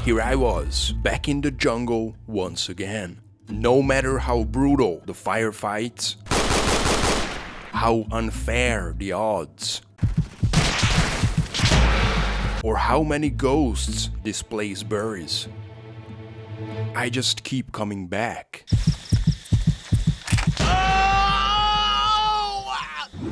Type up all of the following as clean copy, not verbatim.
Here I was, back in the jungle once again. No matter how brutal the firefights, how unfair the odds, or how many ghosts this place buries, I just keep coming back.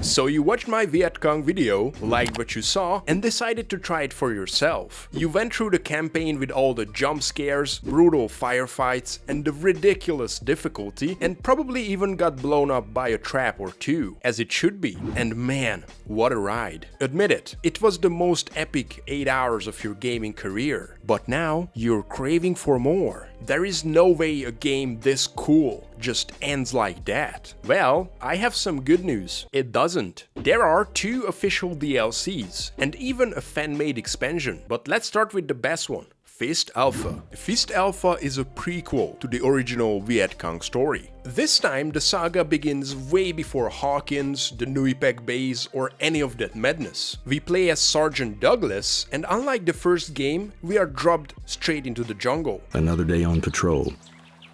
So you watched my Vietcong video, liked what you saw, and decided to try it for yourself. You went through the campaign with all the jump scares, brutal firefights, and the ridiculous difficulty, and probably even got blown up by a trap or two, as it should be. And man, what a ride. Admit it, it was the most epic 8 hours of your gaming career. But now, you're craving for more. There is no way a game this cool just ends like that. Well, I have some good news. It doesn't. There are 2 official DLCs and even a fan-made expansion. But let's start with the best one. Fist Alpha. Fist Alpha is a prequel to the original Vietcong story. This time the saga begins way before Hawkins, the Nui Pek base, or any of that madness. We play as Sergeant Douglas, and unlike the first game, we are dropped straight into the jungle. Another day on patrol.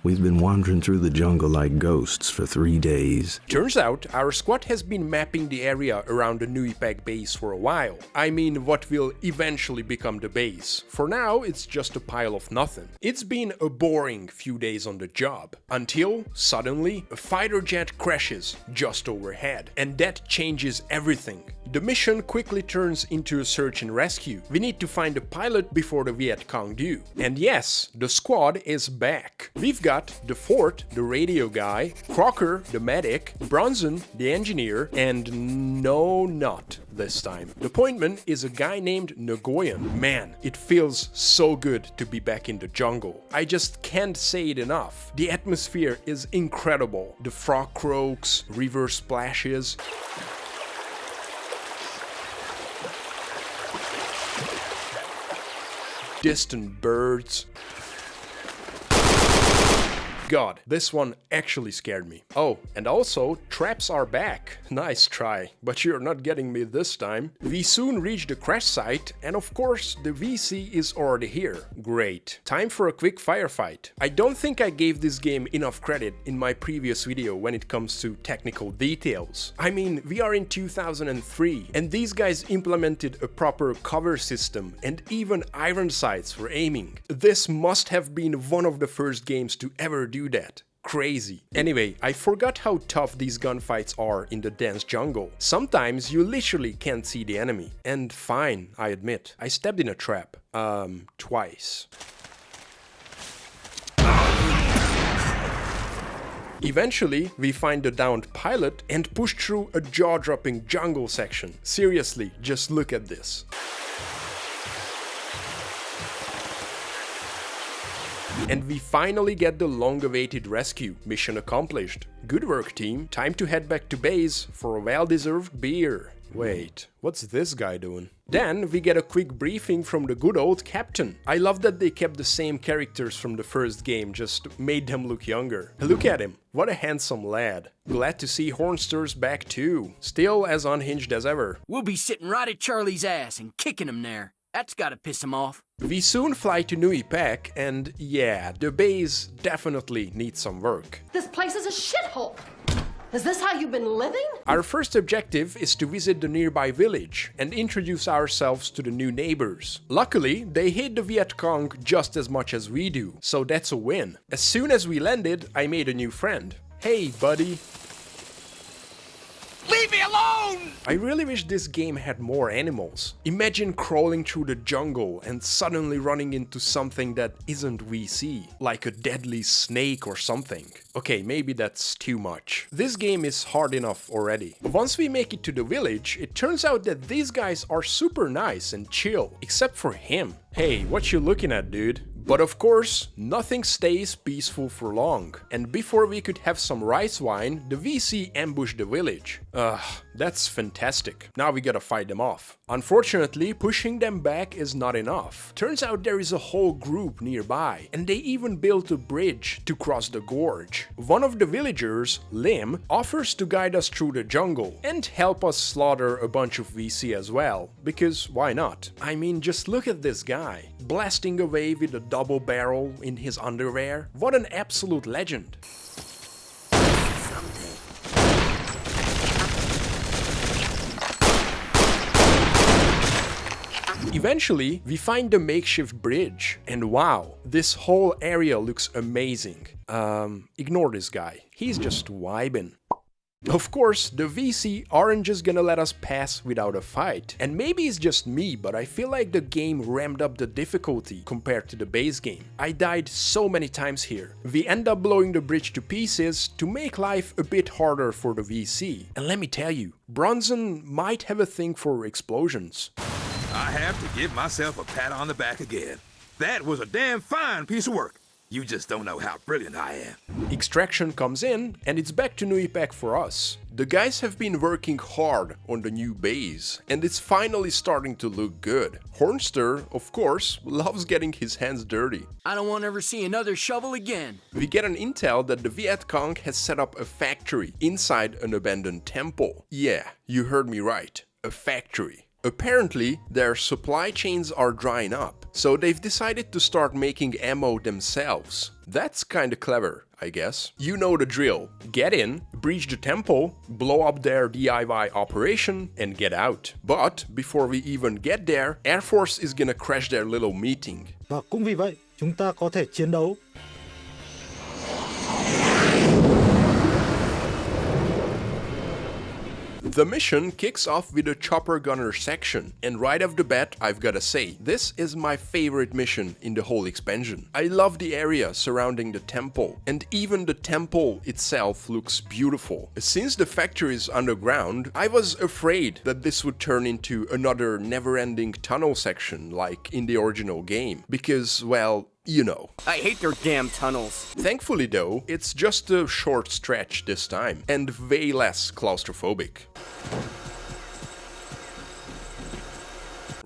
We've been wandering through the jungle like ghosts for 3 days. Turns out, our squad has been mapping the area around the Nui Pek base for a while. I mean, what will eventually become the base. For now, it's just a pile of nothing. It's been a boring few days on the job, until, suddenly, a fighter jet crashes just overhead. And that changes everything. The mission quickly turns into a search and rescue. We need to find the pilot before the Vietcong do. And yes, the squad is back. We've got the Fort, the radio guy, Crocker, the medic, Bronson, the engineer, and no, not this time. The pointman is a guy named Nguyen. Man, it feels so good to be back in the jungle. I just can't say it enough. The atmosphere is incredible. The frog croaks, river splashes, distant birds. God, this one actually scared me. Oh, and also, traps are back. Nice try, but you're not getting me this time. We soon reach the crash site, and of course, the VC is already here. Great. Time for a quick firefight. I don't think I gave this game enough credit in my previous video when it comes to technical details. I mean, we are in 2003, and these guys implemented a proper cover system and even iron sights for aiming. This must have been one of the first games to ever do that. Crazy. Anyway, I forgot how tough these gunfights are in the dense jungle. Sometimes you literally can't see the enemy. And fine, I admit, I stepped in a trap. Twice. Eventually, we find the downed pilot and push through a jaw-dropping jungle section. Seriously, just look at this. And we finally get the long-awaited rescue. Mission accomplished. Good work, team. Time to head back to base for a well-deserved beer. Wait, what's this guy doing? Then we get a quick briefing from the good old captain. I love that they kept the same characters from the first game, just made them look younger. Look at him, what a handsome lad. Glad to see Hornster's back too. Still as unhinged as ever. We'll be sitting right at Charlie's ass and kicking him there. That's gotta piss him off. We soon fly to Nui Pek, and yeah, the base definitely needs some work. This place is a shithole. Is this how you've been living? Our first objective is to visit the nearby village and introduce ourselves to the new neighbors. Luckily, they hate the Vietcong just as much as we do, so that's a win. As soon as we landed, I made a new friend. Hey, buddy. Leave me alone! I really wish this game had more animals. Imagine crawling through the jungle and suddenly running into something that isn't VC, like a deadly snake or something. Okay, maybe that's too much. This game is hard enough already. Once we make it to the village, it turns out that these guys are super nice and chill, except for him. Hey, what you looking at, dude? But of course, nothing stays peaceful for long. And before we could have some rice wine, the VC ambushed the village. That's fantastic. Now we gotta fight them off. Unfortunately, pushing them back is not enough. Turns out there is a whole group nearby, and they even built a bridge to cross the gorge. One of the villagers, Lim, offers to guide us through the jungle and help us slaughter a bunch of VC as well, because why not? I mean, just look at this guy, blasting away with a double barrel in his underwear. What an absolute legend. Eventually, we find the makeshift bridge, and wow, this whole area looks amazing. Ignore this guy, he's just vibing. Of course, the VC aren't just gonna let us pass without a fight. And maybe it's just me, but I feel like the game ramped up the difficulty compared to the base game. I died so many times here. We end up blowing the bridge to pieces to make life a bit harder for the VC. And let me tell you, Bronson might have a thing for explosions. I have to give myself a pat on the back again. That was a damn fine piece of work. You just don't know how brilliant I am. Extraction comes in, and it's back to Nuipec for us. The guys have been working hard on the new base, and it's finally starting to look good. Hornster, of course, loves getting his hands dirty. I don't want to ever see another shovel again. We get an intel that the Vietcong has set up a factory inside an abandoned temple. Yeah, you heard me right, a factory. Apparently, their supply chains are drying up, so they've decided to start making ammo themselves. That's kinda clever, I guess. You know the drill. Get in, breach the temple, blow up their DIY operation, and get out. But before we even get there, Air Force is gonna crash their little meeting. Và cũng vì vậy, chúng ta có thể chiến đấu. The mission kicks off with a chopper gunner section, and right off the bat, I've gotta say, this is my favorite mission in the whole expansion. I love the area surrounding the temple, and even the temple itself looks beautiful. Since the factory is underground, I was afraid that this would turn into another never-ending tunnel section like in the original game, because, well, you know. I hate their damn tunnels. Thankfully though, it's just a short stretch this time, and way less claustrophobic.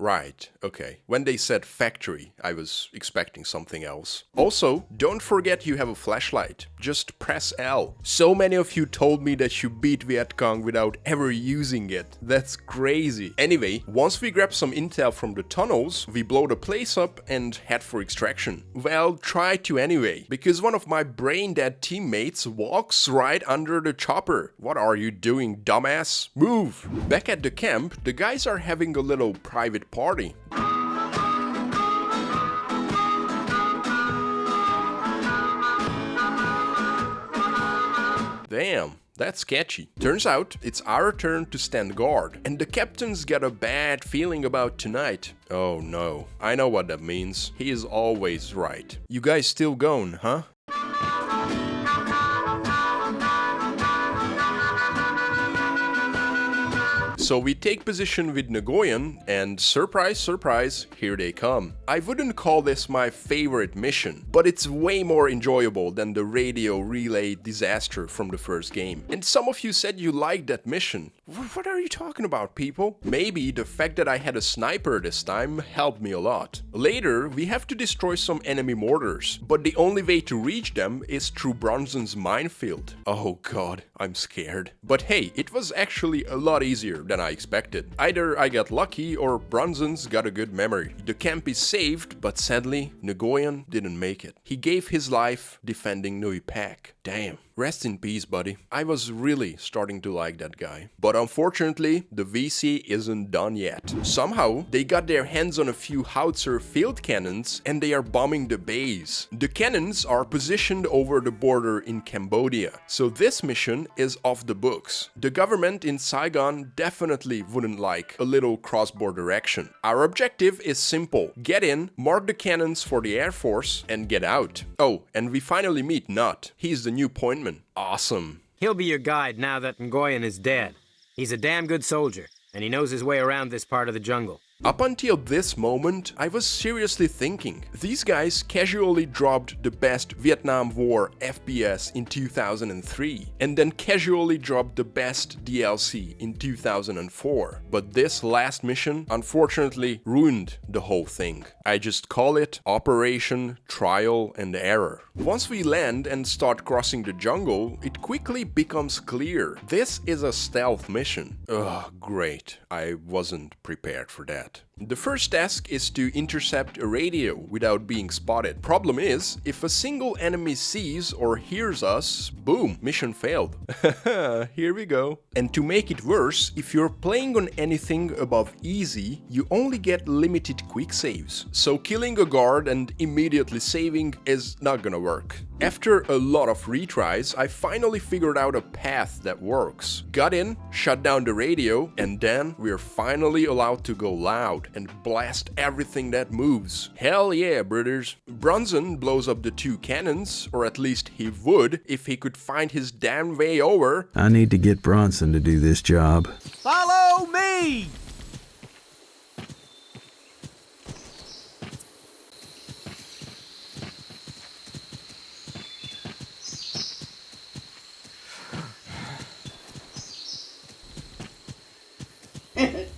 Right, okay. When they said factory, I was expecting something else. Also, don't forget you have a flashlight. Just press L. So many of you told me that you beat Vietcong without ever using it. That's crazy. Anyway, once we grab some intel from the tunnels, we blow the place up and head for extraction. Well, try to anyway, because one of my brain-dead teammates walks right under the chopper. What are you doing, dumbass? Move! Back at the camp, the guys are having a little private party. Damn, that's sketchy. Turns out, it's our turn to stand guard, and the captain's got a bad feeling about tonight. Oh no, I know what that means. He is always right. You guys still going, huh? So we take position with Nguyen, and surprise, surprise, here they come. I wouldn't call this my favorite mission, but it's way more enjoyable than the radio relay disaster from the first game. And some of you said you liked that mission. What are you talking about, people? Maybe the fact that I had a sniper this time helped me a lot. Later, we have to destroy some enemy mortars, but the only way to reach them is through Bronson's minefield. Oh god, I'm scared. But hey, it was actually a lot easier than I expected. Either I got lucky or Bronson's got a good memory. The camp is saved, but sadly, Nguyen didn't make it. He gave his life defending Nuipec. Damn. Rest in peace, buddy. I was really starting to like that guy. But unfortunately, the VC isn't done yet. Somehow, they got their hands on a few howitzer field cannons and they are bombing the base. The cannons are positioned over the border in Cambodia, so this mission is off the books. The government in Saigon definitely wouldn't like a little cross-border action. Our objective is simple. Get in, mark the cannons for the Air Force, and get out. Oh, and we finally meet Nut. He's the new pointman. Awesome. He'll be your guide now that Nguyen is dead. He's a damn good soldier, and he knows his way around this part of the jungle. Up until this moment, I was seriously thinking, these guys casually dropped the best Vietnam War FPS in 2003, and then casually dropped the best DLC in 2004. But this last mission, unfortunately, ruined the whole thing. I just call it Operation Trial and Error. Once we land and start crossing the jungle, it quickly becomes clear. This is a stealth mission. Ugh, great. I wasn't prepared for that. The first task is to intercept a radio without being spotted. Problem is, if a single enemy sees or hears us, boom, mission failed. Here we go. And to make it worse, if you're playing on anything above easy, you only get limited quick saves. So killing a guard and immediately saving is not gonna work. After a lot of retries, I finally figured out a path that works. Got in, shut down the radio, and then we're finally allowed to go loud and blast everything that moves. Hell yeah, brothers. Bronson blows up the two cannons, or at least he would if he could find his damn way over. I need to get Bronson to do this job. Follow me!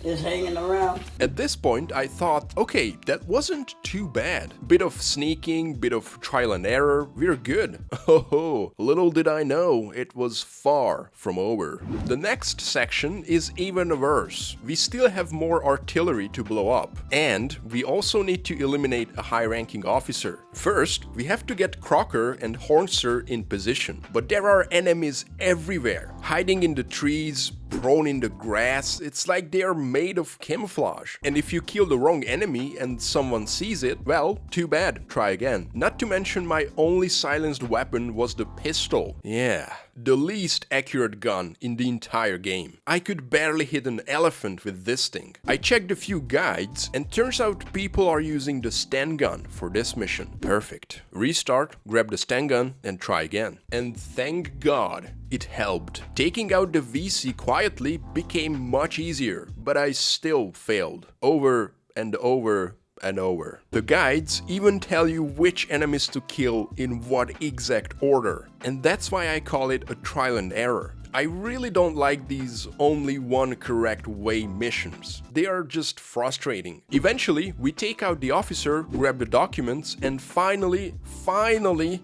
Just hanging around. At this point, I thought, okay, that wasn't too bad. Bit of sneaking, bit of trial and error, we're good. Oh, little did I know, it was far from over. The next section is even worse. We still have more artillery to blow up, and we also need to eliminate a high-ranking officer. First, we have to get Crocker and Hornster in position, but there are enemies everywhere, hiding in the trees, prone in the grass. It's like they are made of camouflage. And if you kill the wrong enemy and someone sees it, well, too bad, try again. Not to mention my only silenced weapon was the pistol. Yeah, the least accurate gun in the entire game. I could barely hit an elephant with this thing. I checked a few guides and turns out people are using the Sten gun for this mission. Perfect. Restart, grab the Sten gun and try again. And thank God it helped. Taking out the VC quietly became much easier, but I still failed. Over and over and over. The guides even tell you which enemies to kill in what exact order, and that's why I call it a trial and error. I really don't like these only one correct way missions. They are just frustrating. Eventually, we take out the officer, grab the documents, and finally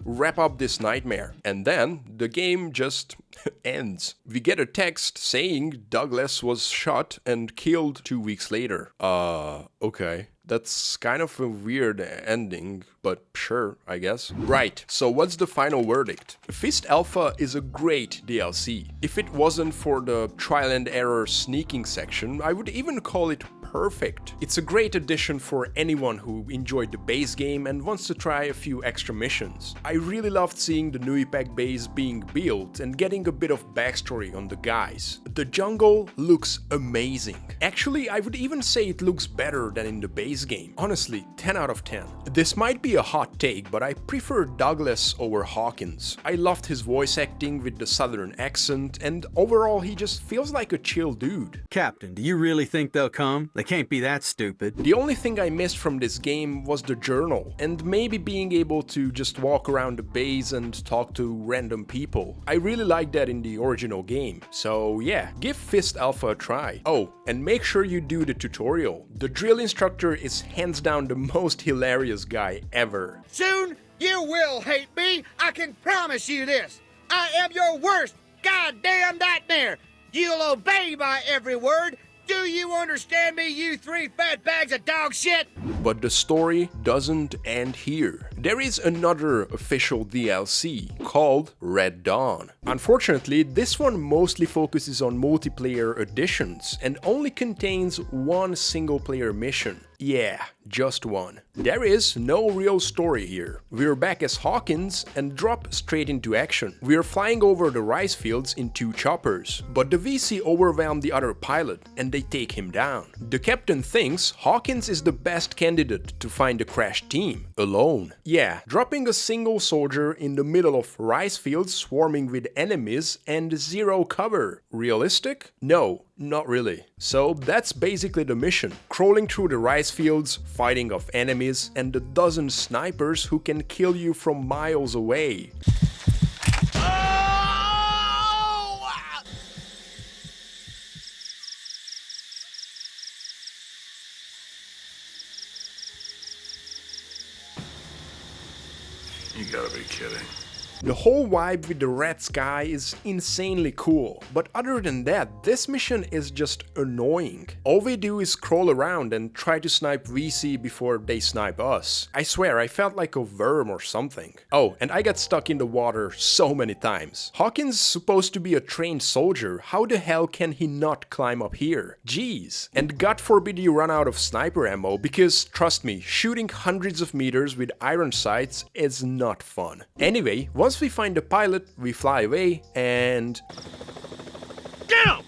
wrap up this nightmare. And then the game just ends. We get a text saying Douglas was shot and killed 2 weeks later. Okay. That's kind of a weird ending, but sure, I guess. Right, so what's the final verdict? Fist Alpha is a great DLC. If it wasn't for the trial and error sneaking section, I would even call it perfect. It's a great addition for anyone who enjoyed the base game and wants to try a few extra missions. I really loved seeing the Nuipec base being built and getting a bit of backstory on the guys. The jungle looks amazing. Actually, I would even say it looks better than in the base game. Honestly, 10 out of 10. This might be a hot take, but I prefer Douglas over Hawkins. I loved his voice acting with the southern accent, and overall he just feels like a chill dude. Captain, do you really think they'll come? They can't be that stupid. The only thing I missed from this game was the journal, and maybe being able to just walk around the base and talk to random people. I really liked that in the original game, so yeah, give Fist Alpha a try. Oh, and make sure you do the tutorial. The drill instructor is hands down the most hilarious guy ever. Soon you will hate me, I can promise you this. I am your worst goddamn nightmare. You'll obey my every word. Do you understand me, you three fat bags of dog shit? But the story doesn't end here. There is another official DLC called Red Dawn. Unfortunately, this one mostly focuses on multiplayer additions and only contains one single-player mission. Yeah, just one. There is no real story here. We're back as Hawkins and drop straight into action. We're flying over the rice fields in 2 choppers, but the VC overwhelmed the other pilot and they take him down. The captain thinks Hawkins is the best candidate to find the crashed team, alone. Yeah, dropping a single soldier in the middle of rice fields swarming with enemies and zero cover. Realistic? No. Not really. So that's basically the mission. Crawling through the rice fields, fighting off enemies, and a dozen snipers who can kill you from miles away. You gotta be kidding. The whole vibe with the red sky is insanely cool, but other than that, this mission is just annoying. All we do is crawl around and try to snipe VC before they snipe us. I swear, I felt like a worm or something. Oh, and I got stuck in the water so many times. Hawkins is supposed to be a trained soldier, how the hell can he not climb up here? Jeez. And God forbid you run out of sniper ammo, because trust me, shooting hundreds of meters with iron sights is not fun. Anyway, once we find the pilot, we fly away and... Get him!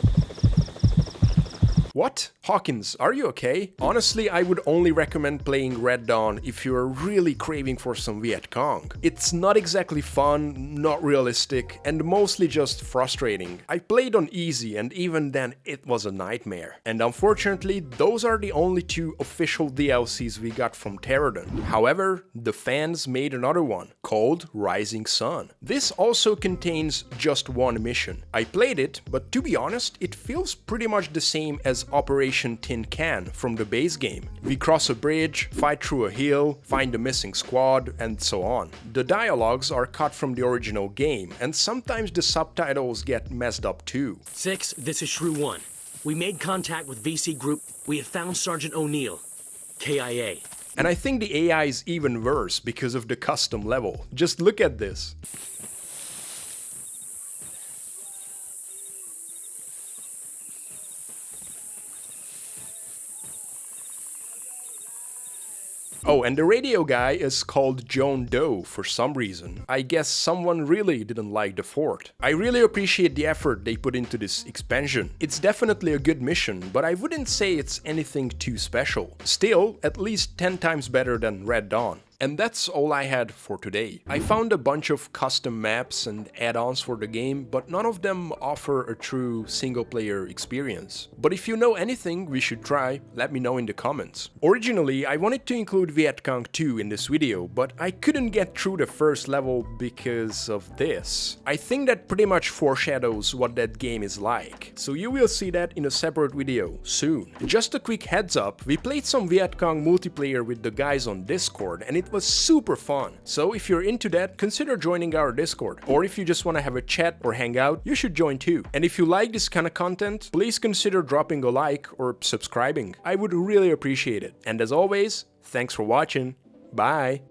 What? Hawkins, are you okay? Honestly, I would only recommend playing Red Dawn if you're really craving for some Vietcong. It's not exactly fun, not realistic, and mostly just frustrating. I played on easy and even then it was a nightmare. And unfortunately, those are the only two official DLCs we got from Terradon. However, the fans made another one, called Rising Sun. This also contains just one mission. I played it, but to be honest, it feels pretty much the same as Operation Tin Can from the base game. We cross a bridge, fight through a hill, find the missing squad, and so on. The dialogues are cut from the original game, and sometimes the subtitles get messed up too. 6, this is Shrew 1. We made contact with VC Group. We have found Sergeant O'Neill, KIA. And I think the AI is even worse because of the custom level. Just look at this. Oh, and the radio guy is called John Doe for some reason. I guess someone really didn't like the fort. I really appreciate the effort they put into this expansion. It's definitely a good mission, but I wouldn't say it's anything too special. Still, at least 10 times better than Red Dawn. And that's all I had for today. I found a bunch of custom maps and add-ons for the game, but none of them offer a true single-player experience. But if you know anything we should try, let me know in the comments. Originally, I wanted to include Vietcong 2 in this video, but I couldn't get through the first level because of this. I think that pretty much foreshadows what that game is like, so you will see that in a separate video soon. Just a quick heads up, we played some Vietcong multiplayer with the guys on Discord, and it was super fun. So if you're into that, consider joining our Discord. Or if you just want to have a chat or hang out, you should join too. And if you like this kind of content, please consider dropping a like or subscribing. I would really appreciate it. And as always, thanks for watching. Bye!